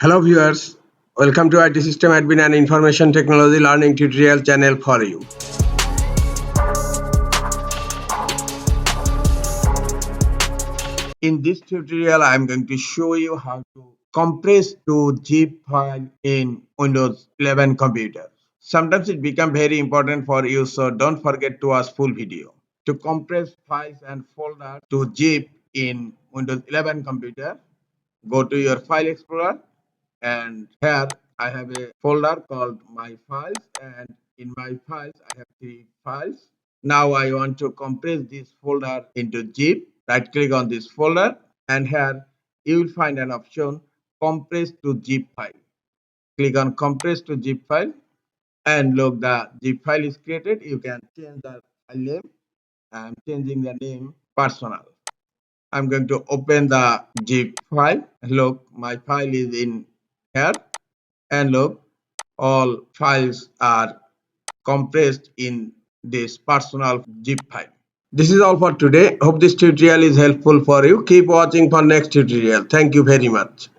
Hello viewers, welcome to IT System Admin and Information Technology Learning Tutorial channel for you. In this tutorial, I am going to show you how to compress to zip file in Windows 11 computer. Sometimes it becomes very important for you, so don't forget to watch full video. To compress files and folder to zip in Windows 11 computer, go to your file explorer, and here I have a folder called my files, and in my files I have 3 files. Now I want to compress this folder into zip. Right click on this folder, and here you will find an option compress to zip file. Click on compress to zip file, and look, the zip file is created. You can change the file name. I am changing the name personal. I'm going to open the zip file. Look, my file is in here, and look, all files are compressed in this personal zip file. This is all for today. Hope this tutorial is helpful for you. Keep watching for next tutorial. Thank you very much.